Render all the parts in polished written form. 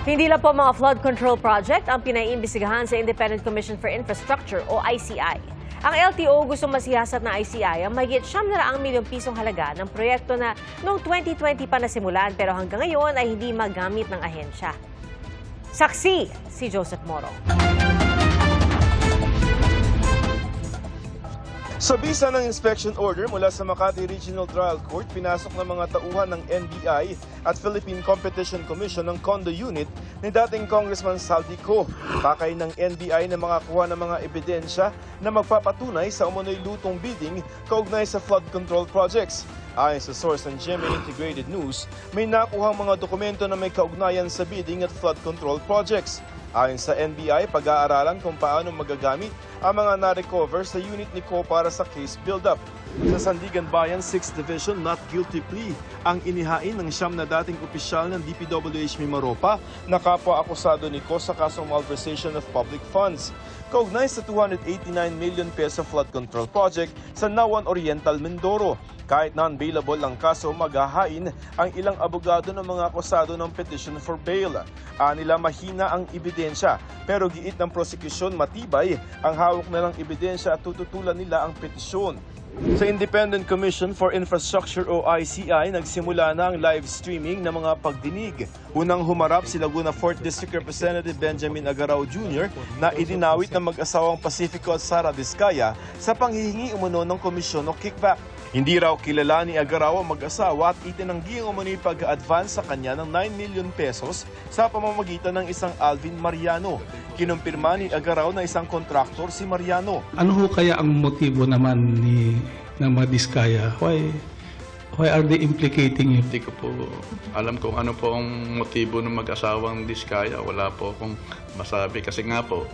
Hindi lang po mga flood control project ang pinaiimbestigahan sa Independent Commission for Infrastructure o ICI. Ang LTO gusto masiyasat na ICI ang mahigit 700 milyong pisong halaga ng proyekto na noong 2020 pa nasimulan pero hanggang ngayon ay hindi magamit ng ahensya. Saksi si Joseph Moro. Sa bisa ng inspection order mula sa Makati Regional Trial Court, pinasok ng mga tauhan ng NBI at Philippine Competition Commission ng condo unit ni dating Congressman Saldico. Pakay ng NBI na makakuha ng mga ebidensya na magpapatunay sa umunoy lutong bidding kaugnay sa flood control projects. Ayon sa source ng GMA Integrated News, may nakuhang mga dokumento na may kaugnayan sa bidding at flood control projects. Ayon sa NBI, pag-aaralan kung paano magagamit ang mga na-recover sa unit ni Co para sa case build-up. Sa Sandigan Bayan 6th Division, not guilty plea ang inihain ng siyam na dating opisyal ng DPWH Mimaropa na kapwa-akusado ni Co sa kasong malversation of public funds. Kaugnay sa 289 million peso flood control project sa Nawan Oriental, Mindoro. Kahit non-bailable ang kaso, maghahain ang ilang abogado ng mga akusado ng petition for bail. Nila mahina ang ebidensya, pero giit ng prosekusyon matibay ang hawak nilang ebidensya at tututulan nila ang petisyon. Sa Independent Commission for Infrastructure o ICI, nagsimula na ang live streaming ng mga pagdinig. Unang humarap si Laguna 4th District Representative Benjamin Agarao Jr. na idinawit ng mag-asawang Pacifico at Sara Vizcaya sa panghihingi umuno ng komisyon o kickback. Hindi raw kilala ni Agarao ang mag-asawa at itinanggi ang umunoy pag-advance sa kanya ng 9 million pesos sa pamamagitan ng isang Alvin Mariano. Kinumpirma ni Agarao na isang kontraktor si Mariano. Ano ho kaya ang motibo naman ng mga Diskaya? Why are they implicating you? Hindi ko po alam kung ano po ang motibo ng mag-asawang Diskaya. Wala po akong masabi kasi nga po,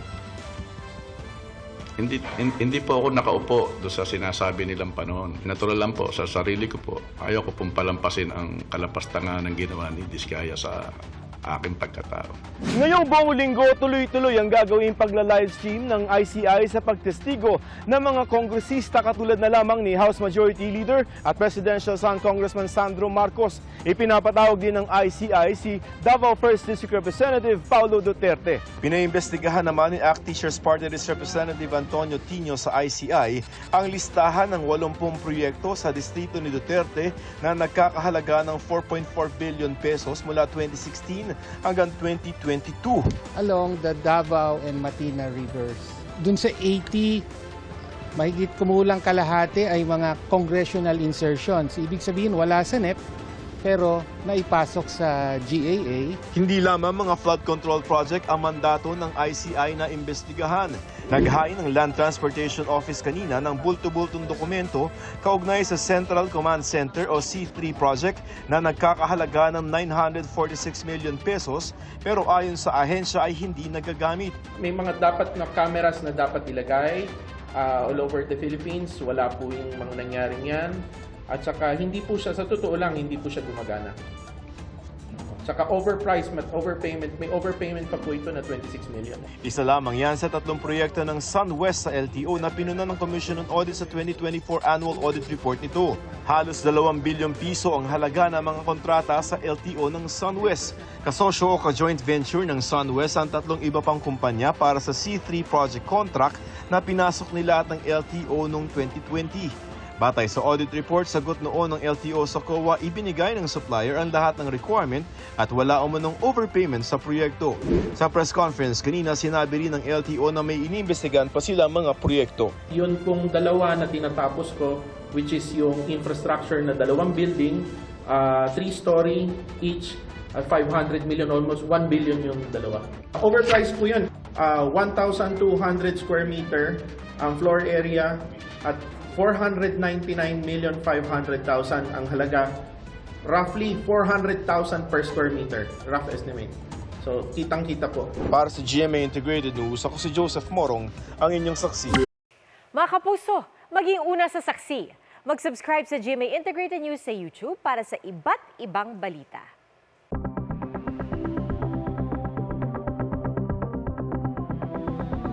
hindi po ako nakaupo doon sa sinasabi nilang panahon. Natural lang po, sa sarili ko po, ayaw ko pong palampasin ang kalapastangan ng ginawa ni Diskaya sa aking pagkatao. Ngayong buong linggo, tuloy-tuloy ang gagawing pagla-livestream ng ICI sa pagtestigo ng mga kongresista katulad na lamang ni House Majority Leader at Presidential Son Congressman Sandro Marcos. Ipinapatawag din ng ICI si Davao 1st District Representative Paulo Duterte. Pinaimbestigahan naman ni ACT Teachers Party List Representative Antonio Tino sa ICI ang listahan ng 80 proyekto sa distrito ni Duterte na nagkakahalaga ng 4.4 billion pesos mula 2016 hanggang 2022. Along the Davao and Matina rivers. Dun sa 80, mahigit kumulang kalahati ay mga congressional insertions. Ibig sabihin wala sa NEP, pero naipasok sa GAA. Hindi lamang mga flood control project ang mandato ng ICI na imbestigahan. Naghain ng Land Transportation Office kanina ng bulto-bultong dokumento kaugnay sa Central Command Center o C3 project na nagkakahalaga ng 946 million pesos pero ayon sa ahensya ay hindi nagagamit. May mga dapat na cameras na dapat ilagay all over the Philippines. Wala po yung mga nangyaring yan. At saka hindi po siya, sa totoo lang, hindi po siya gumagana. Saka overpriced, may overpayment pa po ito na 26 million. Isa lamang yan sa 3 proyekto ng SunWest sa LTO na pinuna ng Commission on Audit sa 2024 Annual Audit Report nito. Halos 2 bilyong piso ang halaga ng mga kontrata sa LTO ng SunWest. Kasosyo o ka-joint venture ng SunWest ang 3 iba pang kumpanya para sa C3 project contract na pinasok nila at ng LTO noong 2020. Batay sa audit report, sagot noon ng LTO sa COA, ibinigay ng supplier ang lahat ng requirement at wala umanong overpayment sa proyekto. Sa press conference kanina, sinabi rin ng LTO na may inimbestigahan pa sila mga proyekto. Yun pong dalawa na tinatapos ko, which is yung infrastructure na 2 building, 3-story each, 500 million, almost 1 billion yung dalawa. Overpriced po yun. 1,200 square meter ang floor area at 499,500,000 ang halaga. Roughly 400,000 per square meter. Rough estimate. So, kitang-kita po. Para sa GMA Integrated News, ako si Joseph Morong, ang inyong saksi. Mga kapuso, maging una sa saksi. Mag-subscribe sa GMA Integrated News sa YouTube para sa iba't ibang balita.